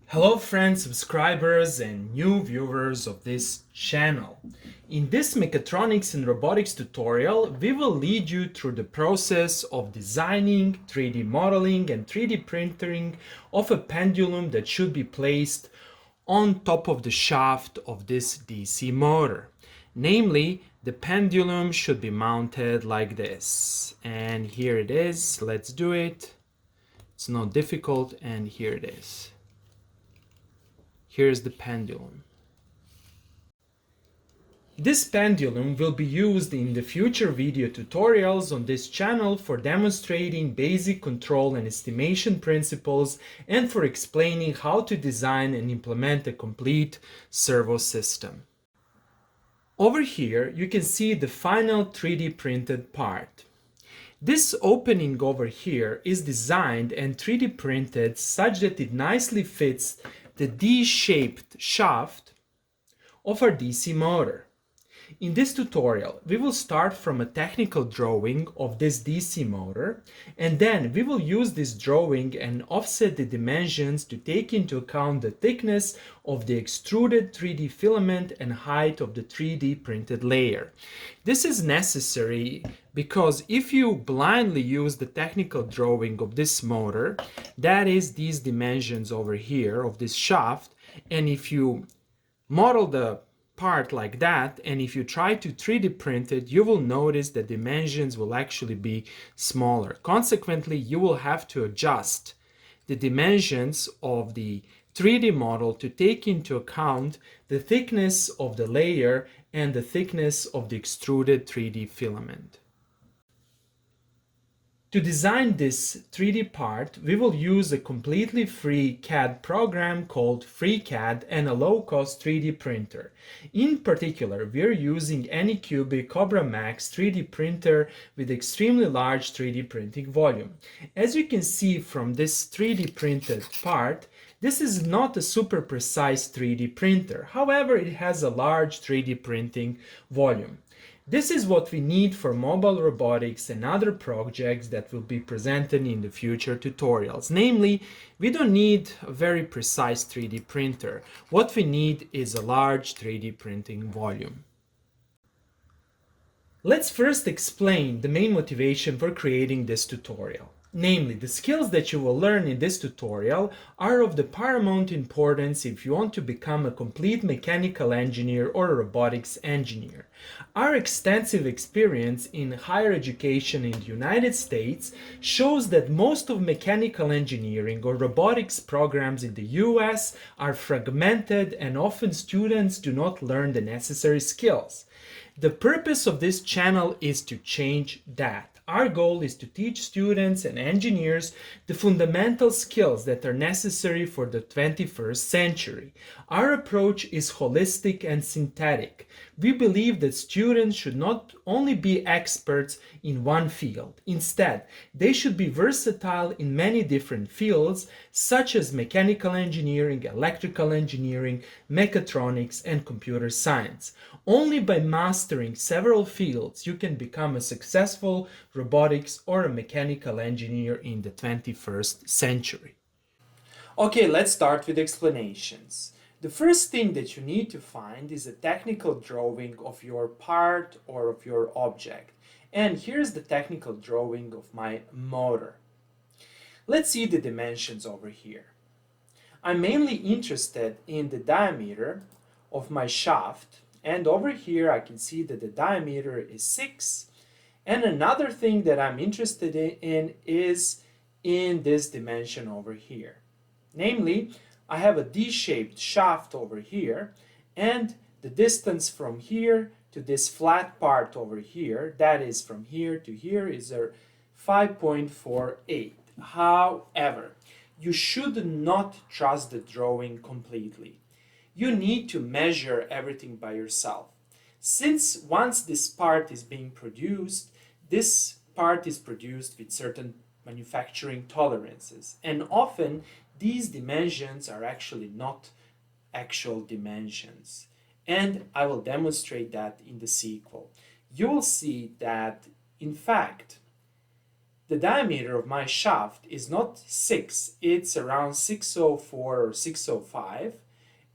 Hello friends, subscribers and new viewers of this channel. In this mechatronics and robotics tutorial, we will lead you through the process of designing, 3D modeling and 3D printing of a pendulum that should be placed on top of the shaft of this DC motor. Namely, the pendulum should be mounted like this. And here it is. Let's do it. It's not difficult, and here it is. Here's the pendulum. This pendulum will be used in the future video tutorials on this channel for demonstrating basic control and estimation principles and for explaining how to design and implement a complete servo system. Over here you can see the final 3D printed part. This opening over here is designed and 3D printed such that it nicely fits the D-shaped shaft of our DC motor. In this tutorial, we will start from a technical drawing of this DC motor, and then we will use this drawing and offset the dimensions to take into account the thickness of the extruded 3D filament and height of the 3D printed layer. This is necessary because if you blindly use the technical drawing of this motor, that is these dimensions over here of this shaft, and if you model the part like that, and if you try to 3D print it, you will notice that dimensions will actually be smaller. Consequently, you will have to adjust the dimensions of the 3D model to take into account the thickness of the layer and the thickness of the extruded 3D filament. To design this 3D part, we will use a completely free CAD program called FreeCAD and a low-cost 3D printer. In particular, we are using Anycubic Cobra Max 3D printer with extremely large 3D printing volume. As you can see from this 3D printed part, this is not a super precise 3D printer. However, it has a large 3D printing volume. This is what we need for mobile robotics and other projects that will be presented in the future tutorials. Namely, we don't need a very precise 3D printer. What we need is a large 3D printing volume. Let's first explain the main motivation for creating this tutorial. Namely, the skills that you will learn in this tutorial are of the paramount importance if you want to become a complete mechanical engineer or a robotics engineer. Our extensive experience in higher education in the United States shows that most of mechanical engineering or robotics programs in the US are fragmented and often students do not learn the necessary skills. The purpose of this channel is to change that. Our goal is to teach students and engineers the fundamental skills that are necessary for the 21st century. Our approach is holistic and synthetic. We believe that students should not only be experts in one field. Instead, they should be versatile in many different fields, such as mechanical engineering, electrical engineering, mechatronics, and computer science. Only by mastering several fields you can become a successful robotics or a mechanical engineer in the 21st century. Okay, let's start with explanations. The first thing that you need to find is a technical drawing of your part or of your object. And here's the technical drawing of my motor. Let's see the dimensions over here. I'm mainly interested in the diameter of my shaft, and over here I can see that the diameter is 6. And another thing that I'm interested in is in this dimension over here. Namely, I have a D-shaped shaft over here, and the distance from here to this flat part over here, that is from here to here, is a 5.48. However, you should not trust the drawing completely. You need to measure everything by yourself. Since once this part is being produced, this part is produced with certain manufacturing tolerances, and often these dimensions are actually not actual dimensions, and I will demonstrate that in the sequel. You will see that in fact the diameter of my shaft is not 6, it's around 604 or 605.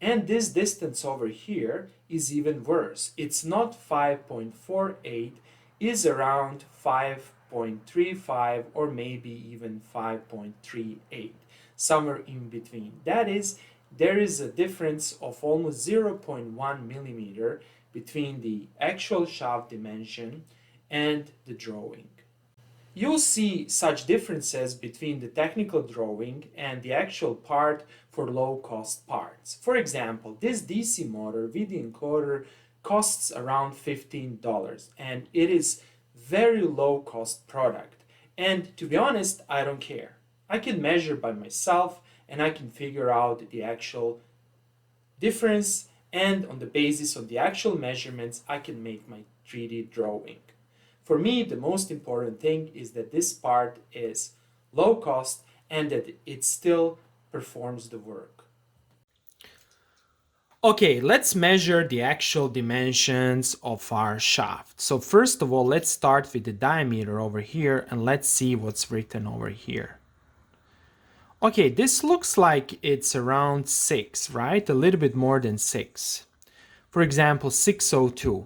And this distance over here is even worse. It's not 5.48, is around 5.35 or maybe even 5.38, somewhere in between. That is, there is a difference of almost 0.1 millimeter between the actual shaft dimension and the drawing. You'll see such differences between the technical drawing and the actual part for low-cost parts. For example, this DC motor with the encoder costs around $15 and it is very low-cost product. And to be honest, I don't care. I can measure by myself and I can figure out the actual difference, and on the basis of the actual measurements I can make my 3D drawing. For me, the most important thing is that this part is low cost and that it still performs the work. Okay, let's measure the actual dimensions of our shaft. So first of all, let's start with the diameter over here and let's see what's written over here. Okay, this looks like it's around 6, right? A little bit more than 6. For example, 602.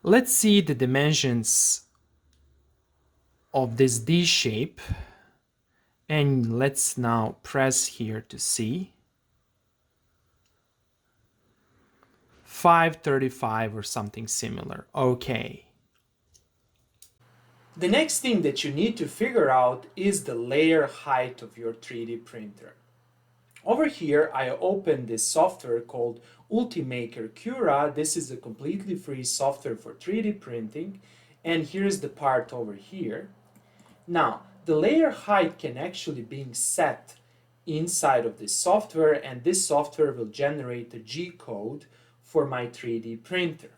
Let's see the dimensions of this D shape, and let's now press here to see. 535 or something similar. Okay. The next thing that you need to figure out is the layer height of your 3D printer. Over here, I opened this software called Ultimaker Cura. This is a completely free software for 3D printing. And here's the part over here. Now, the layer height can actually be set inside of this software, and this software will generate a G-code for my 3D printer.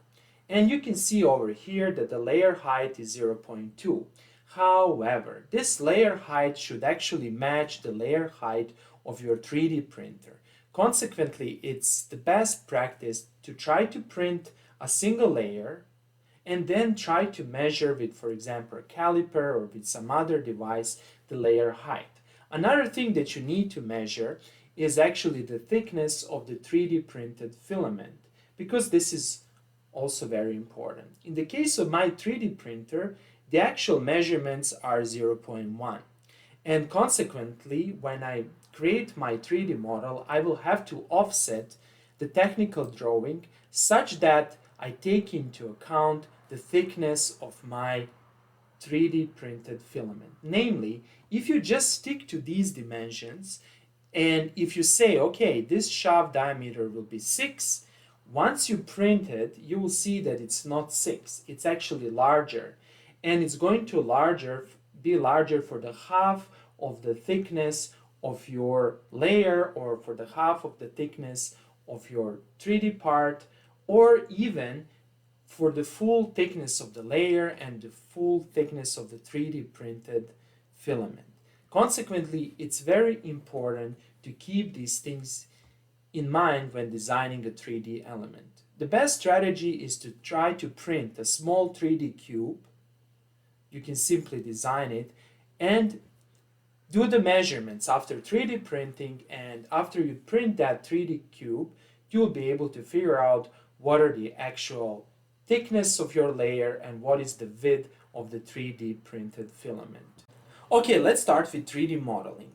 And you can see over here that the layer height is 0.2. However, this layer height should actually match the layer height of your 3D printer. Consequently, it's the best practice to try to print a single layer and then try to measure with, for example, a caliper or with some other device, the layer height. Another thing that you need to measure is actually the thickness of the 3D printed filament, because this is also very important. In the case of my 3D printer, the actual measurements are 0.1. And consequently, when I create my 3D model, I will have to offset the technical drawing such that I take into account the thickness of my 3D printed filament. Namely, if you just stick to these dimensions, and if you say, okay, this shaft diameter will be 6, once you print it, you will see that it's not 6, it's actually larger. And it's going to be larger for the half of the thickness of your layer, or for the half of the thickness of your 3D part, or even for the full thickness of the layer and the full thickness of the 3D printed filament. Consequently, it's very important to keep these things in mind when designing a 3D element. The best strategy is to try to print a small 3D cube. You can simply design it and do the measurements after 3D printing, and after you print that 3D cube, you'll be able to figure out what are the actual thickness of your layer and what is the width of the 3D printed filament. Okay, let's start with 3D modeling.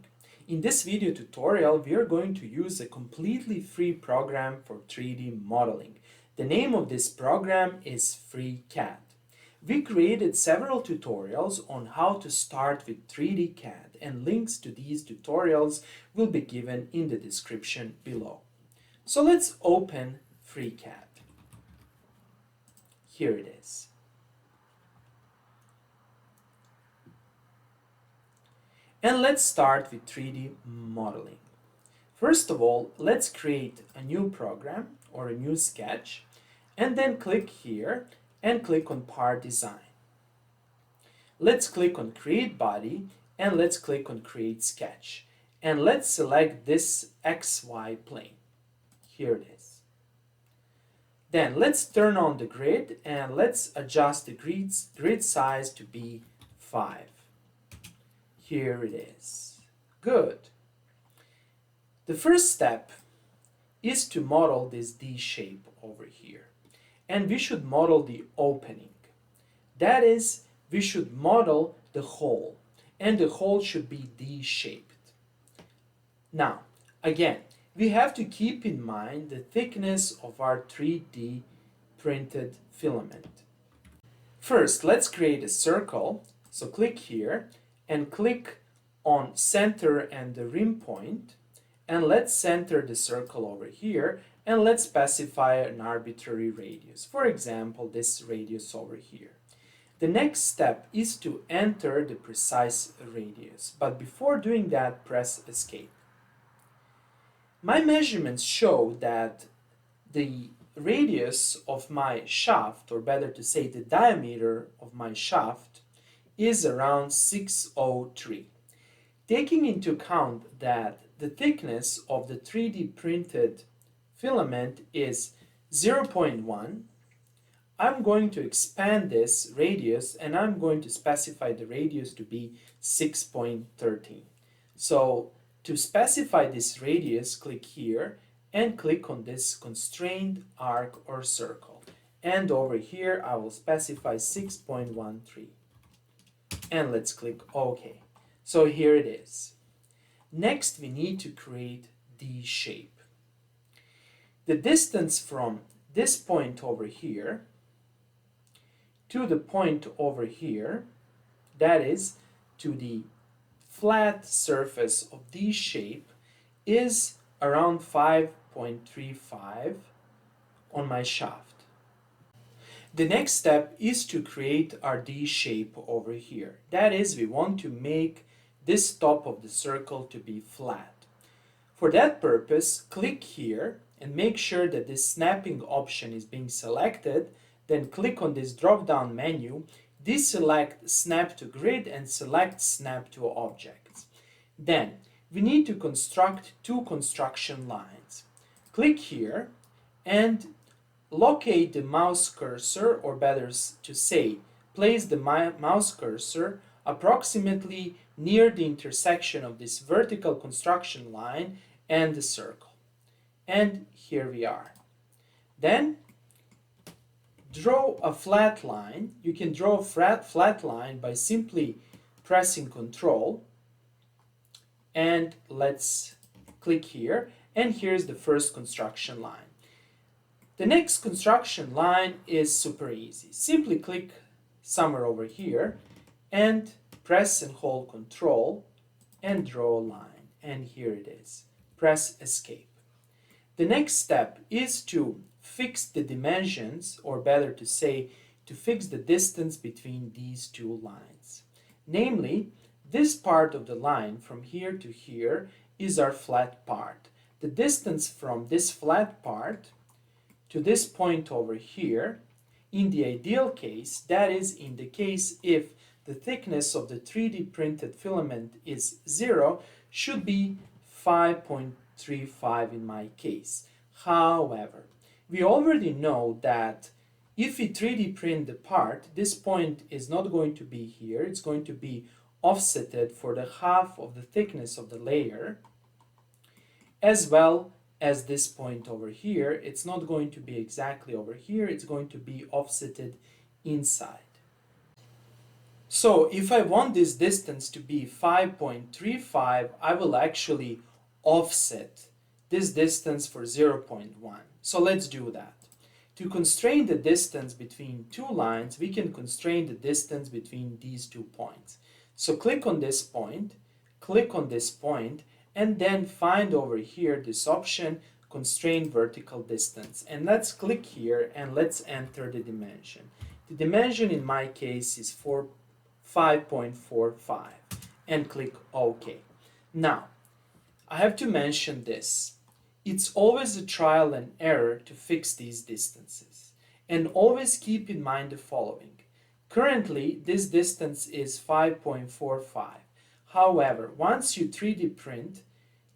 In this video tutorial, we are going to use a completely free program for 3D modeling. The name of this program is FreeCAD. We created several tutorials on how to start with 3D CAD, and links to these tutorials will be given in the description below. So let's open FreeCAD. Here it is. And let's start with 3D modeling. First of all, let's create a new program or a new sketch, and then click here and click on Part Design. Let's click on Create Body and let's click on Create Sketch. And let's select this XY plane. Here it is. Then let's turn on the grid and let's adjust the grid size to be 5. Here it is. Good. The first step is to model this D shape over here. And we should model the opening. That is, we should model the hole. And the hole should be D-shaped. Now, again, we have to keep in mind the thickness of our 3D printed filament. First, let's create a circle. So click here and click on center and the rim point. And let's center the circle over here and let's specify an arbitrary radius. For example, this radius over here. The next step is to enter the precise radius. But before doing that, press Escape. My measurements show that the radius of my shaft, or better to say the diameter of my shaft, is around 603. Taking into account that the thickness of the 3D printed filament is 0.1, I'm going to expand this radius and I'm going to specify the radius to be 6.13. So to specify this radius, click here and click on this constrained arc or circle. And over here I will specify 6.13. And let's click OK. So here it is. Next we need to create the shape. The distance from this point over here to the point over here, that is to the flat surface of the shape, is around 5.35 on my shaft. The next step is to create our D shape over here. That is, we want to make this top of the circle to be flat. For that purpose, click here and make sure that this snapping option is being selected. Then click on this drop-down menu, deselect Snap to Grid and select Snap to Objects. Then, we need to construct two construction lines. Click here and locate the mouse cursor, or better to say, place the mouse cursor approximately near the intersection of this vertical construction line and the circle. And here we are. Then, draw a flat line. You can draw a flat line by simply pressing Ctrl. And let's click here. And here's the first construction line. The next construction line is super easy. Simply click somewhere over here and press and hold Ctrl and draw a line. And here it is. Press Escape. The next step is to fix the dimensions, or better to say, to fix the distance between these two lines. Namely, this part of the line from here to here is our flat part. The distance from this flat part to this point over here, in the ideal case, that is in the case if the thickness of the 3D printed filament is 0, should be 5.35 in my case. However, we already know that if we 3D print the part, this point is not going to be here, it's going to be offsetted for the half of the thickness of the layer, as well as this point over here. It's not going to be exactly over here, it's going to be offsetted inside. So if I want this distance to be 5.35, I will actually offset this distance for 0.1. So let's do that. To constrain the distance between two lines, we can constrain the distance between these 2 points. So click on this point, and then find over here this option, Constrain Vertical Distance. And let's click here and let's enter the dimension. The dimension in my case is 5.45 and click OK. Now, I have to mention this. It's always a trial and error to fix these distances. And always keep in mind the following. Currently, this distance is 5.45. However, once you 3D print,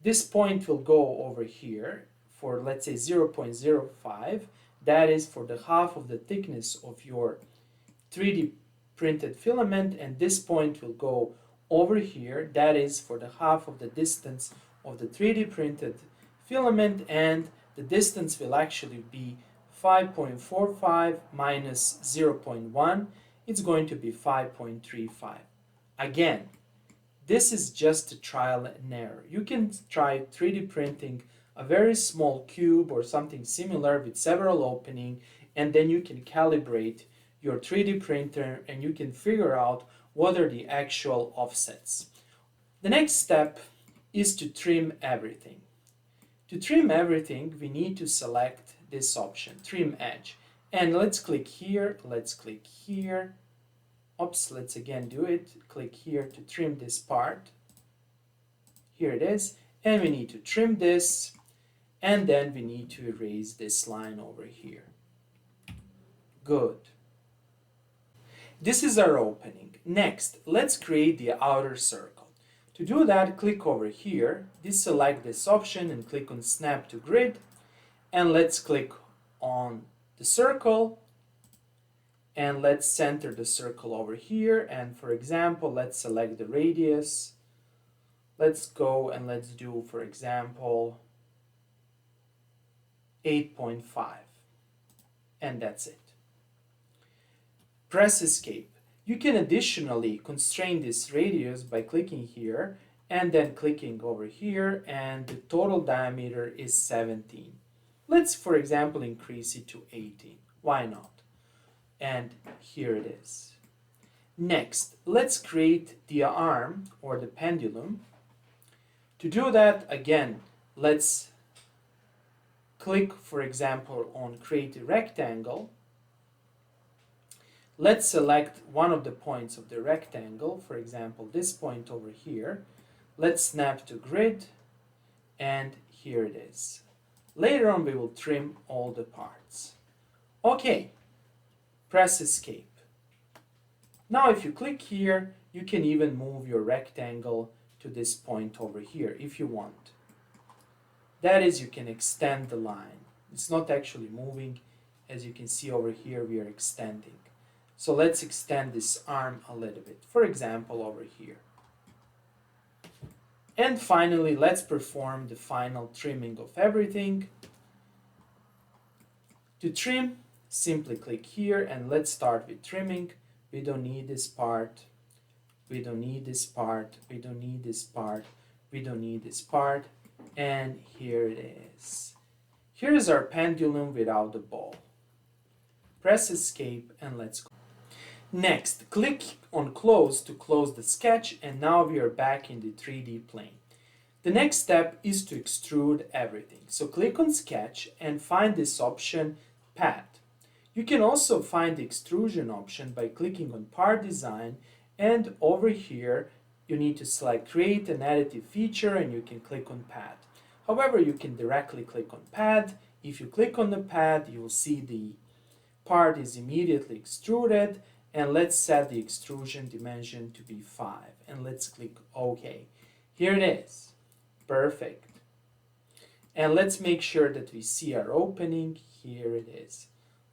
this point will go over here for, let's say, 0.05. That is for the half of the thickness of your 3D printed filament, and this point will go over here. That is for the half of the distance of the 3D printed filament, and the distance will actually be 5.45 minus 0.1. It's going to be 5.35. Again, this is just a trial and error. You can try 3D printing a very small cube or something similar with several openings, and then you can calibrate your 3D printer and you can figure out what are the actual offsets. The next step is to trim everything. To trim everything, we need to select this option, Trim Edge. And let's click here, let's click here. Oops, let's again do it. Click here to trim this part. Here it is. And we need to trim this. And then we need to erase this line over here. Good. This is our opening. Next, let's create the outer circle. To do that, click over here, deselect this option and click on Snap to Grid. And let's click on the circle. And let's center the circle over here. And for example, let's select the radius. Let's go and let's do, for example, 8.5. And that's it. Press Escape. You can additionally constrain this radius by clicking here and then clicking over here, and the total diameter is 17. Let's, for example, increase it to 18. Why not? And here it is. Next, let's create the arm or the pendulum. To do that, again, let's click, for example, on Create a Rectangle. Let's select one of the points of the rectangle, for example, this point over here. Let's snap to grid, and here it is. Later on, we will trim all the parts. Okay, press Escape. Now, if you click here, you can even move your rectangle to this point over here if you want. That is, you can extend the line. It's not actually moving. As you can see over here, we are extending. So let's extend this arm a little bit, for example, over here. And finally, let's perform the final trimming of everything. To trim, simply click here and let's start with trimming. We don't need this part. We don't need this part. We don't need this part. We don't need this part. And here it is. Here is our pendulum without the ball. Press Escape and let's go. Next, click on Close to close the sketch, and now we are back in the 3D plane. The next step is to extrude everything. So click on Sketch and find this option, Pad. You can also find the extrusion option by clicking on Part Design, and over here you need to select Create an Additive Feature and you can click on Pad. However, you can directly click on Pad. If you click on the pad, you will see the part is immediately extruded. And let's set the extrusion dimension to be 5. And let's click OK. Here it is. Perfect. And let's make sure that we see our opening. Here it is.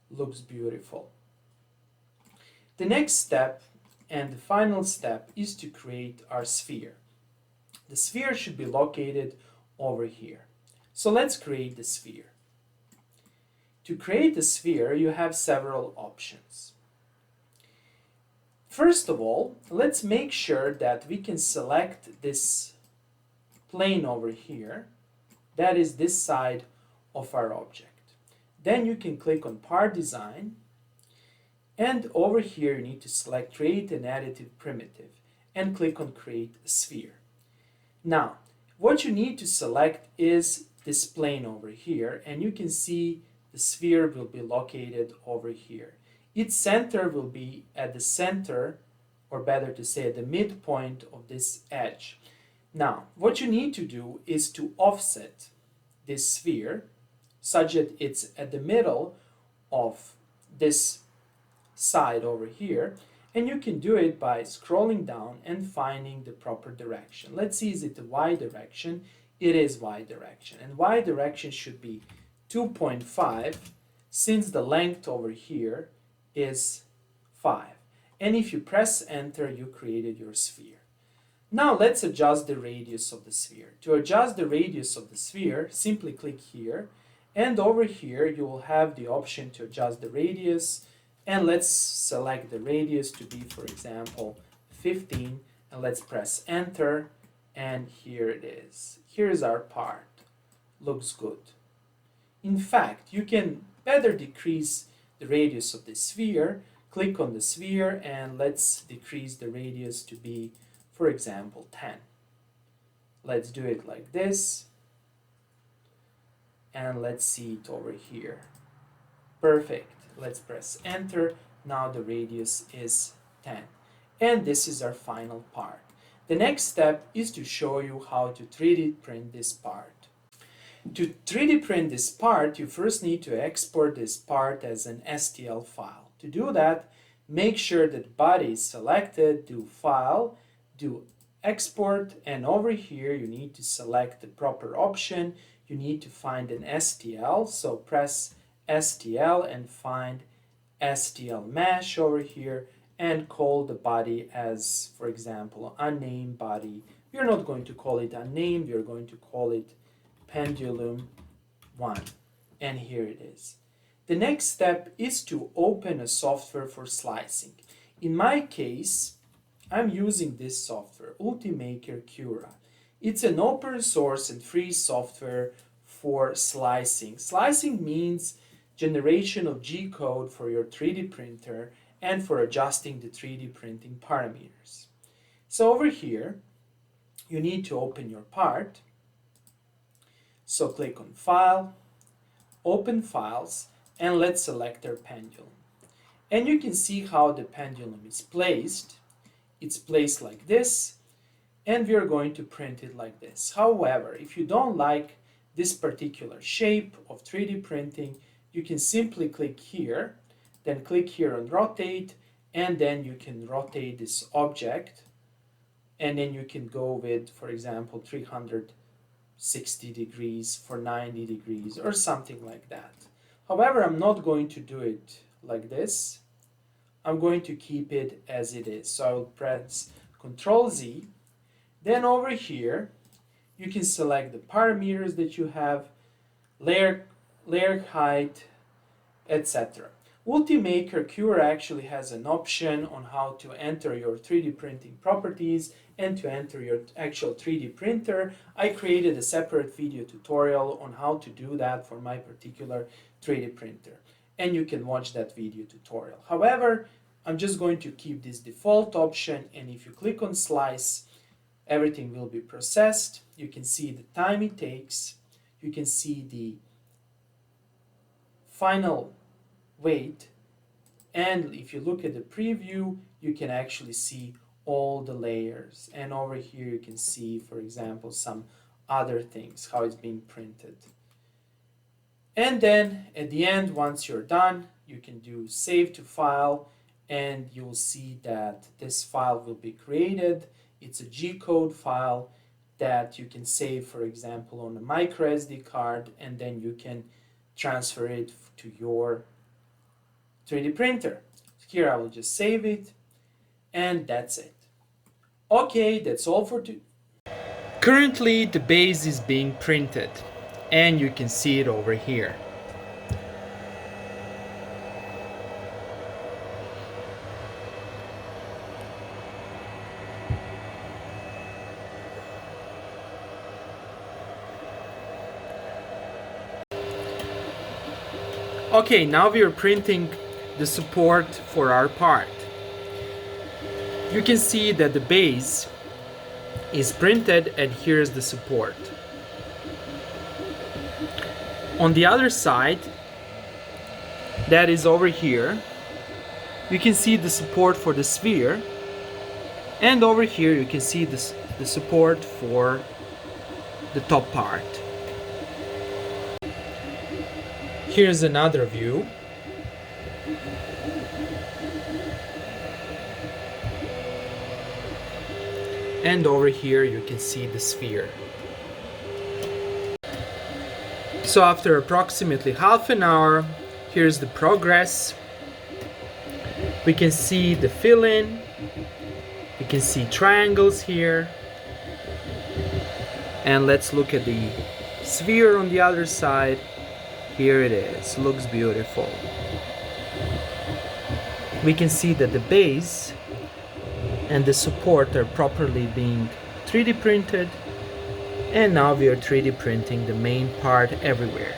Looks beautiful. The next step and the final step is to create our sphere. The sphere should be located over here. So let's create the sphere. To create the sphere, you have several options. First of all, let's make sure that we can select this plane over here. That is this side of our object. Then you can click on Part Design. And over here, you need to select Create an Additive Primitive and click on Create a Sphere. Now, what you need to select is this plane over here. And you can see the sphere will be located over here. Its center will be at the center, or better to say at the midpoint of this edge. Now, what you need to do is to offset this sphere such that it's at the middle of this side over here, and you can do it by scrolling down and finding the proper direction. Let's see, is it the Y direction? It is Y direction, and Y direction should be 2.5 since the length over here is 5. And if you press enter, you created your sphere. Now let's adjust the radius of the sphere. To adjust the radius of the sphere, simply click here, and over here you will have the option to adjust the radius, and let's select the radius to be, for example, 15, and let's press enter, and here it is. Here's our part. Looks good. In fact, you can better decrease the radius of the sphere. Click on the sphere and let's decrease the radius to be, for example, 10. Let's do it like this. And let's see it over here. Perfect. Let's press enter. Now the radius is 10. And this is our final part. The next step is to show you how to 3D print this part. To 3D print this part, you first need to export this part as an STL file. To do that, make sure that body is selected, do File, do Export, and over here you need to select the proper option. You need to find an STL, so press STL and find STL Mesh over here and call the body as, for example, unnamed body. We are not going to call it unnamed, we are going to call it Pendulum 1, and here it is. The next step is to open a software for slicing. In my case, I'm using this software, Ultimaker Cura. It's an open source and free software for slicing. Slicing means generation of G-code for your 3D printer and for adjusting the 3D printing parameters. So over here, you need to open your part. So click on File, Open Files, and let's select our pendulum. And you can see how the pendulum is placed. It's placed like this, and we are going to print it like this. However, if you don't like this particular shape of 3D printing, you can simply click here, then click here on Rotate, and then you can rotate this object, and then you can go with, for example, 360 degrees for 90 degrees or something like that. However, I'm not going to do it like this. I'm going to keep it as it is. So I will press Ctrl Z. Then over here, you can select the parameters that you have, layer height, etc. Ultimaker Cura actually has an option on how to enter your 3D printing properties and to enter your actual 3D printer. I created a separate video tutorial on how to do that for my particular 3D printer, and you can watch that video tutorial. However, I'm just going to keep this default option, and if you click on Slice, everything will be processed. You can see the time it takes. You can see the final weight, and if you look at the preview, you can actually see all the layers, and over here you can see, for example, some other things, how it's being printed. And then at the end, once you're done, you can do Save to File, and you'll see that this file will be created. It's a G-code file that you can save, for example, on a micro SD card, and then you can transfer it to your 3D printer. Here I will just save it, and that's it. Okay, that's all for today. Currently the base is being printed, and you can see it over here. Okay, now we are printing the support for our part. You can see that the base is printed, and here's the support. On the other side, that is over here, you can see the support for the sphere, and over here you can see the support for the top part. Here's another view. And over here you can see the sphere. So after approximately half an hour, here's the progress. We can see the fill-in. We can see triangles here. And let's look at the sphere on the other side. Here it is, looks beautiful. We can see that the base and the support are properly being 3D printed. And now we are 3D printing the main part everywhere.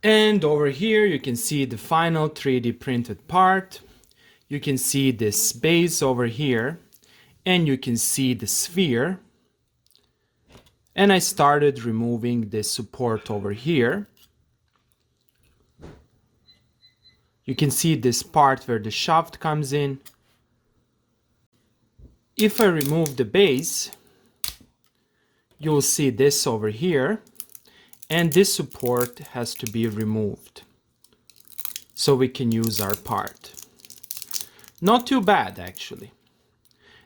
And over here you can see the final 3D printed part. You can see this base over here, and you can see the sphere. And I started removing this support over here. You can see this part where the shaft comes in. If I remove the base, you'll see this over here, and this support has to be removed so we can use our part. Not too bad, actually.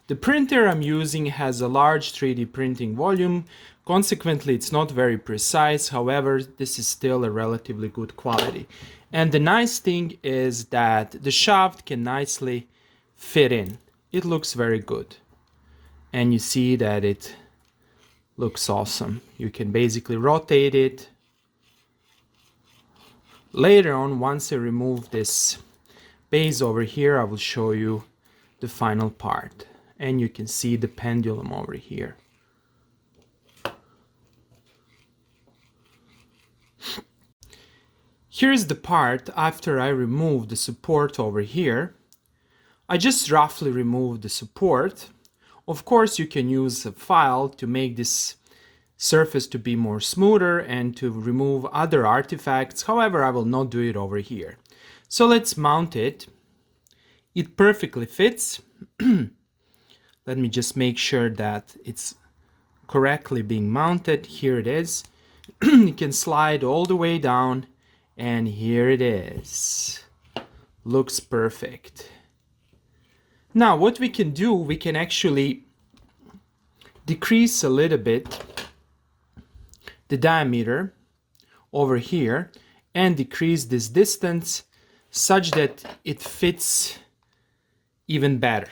The printer I'm using has a large 3D printing volume, consequently it's not very precise, however this is still a relatively good quality. And the nice thing is that the shaft can nicely fit in. It looks very good. And you see that it looks awesome. You can basically rotate it. Later on, once I remove this base over here, I will show you the final part. And you can see the pendulum over here. Here's the part after I remove the support over here. I just roughly remove the support. Of course, you can use a file to make this surface to be more smoother and to remove other artifacts. However, I will not do it over here. So let's mount it. It perfectly fits. Let me just make sure that it's correctly being mounted. Here it is. You can slide all the way down, and here it is. Looks perfect. Now what we can do, we can actually decrease a little bit the diameter over here and decrease this distance such that it fits even better.